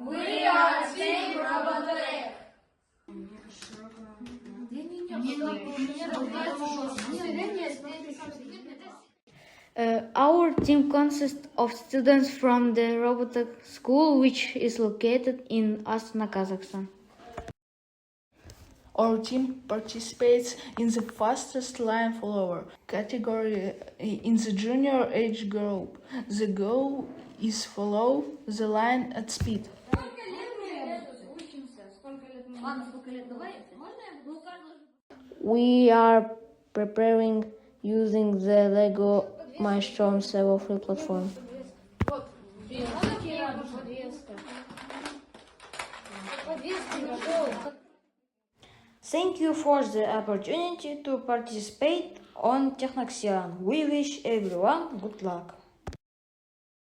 We are Team Robotics. Our team consists of students from the Robotics school, which is located in Astana, Kazakhstan. Our team participates in the fastest line follower category in the junior age group. The goal is follow the line at speed. We are preparing using the Lego Maelstrom server free platform. Thank you for the opportunity to participate on TechnoXian. We wish everyone good luck.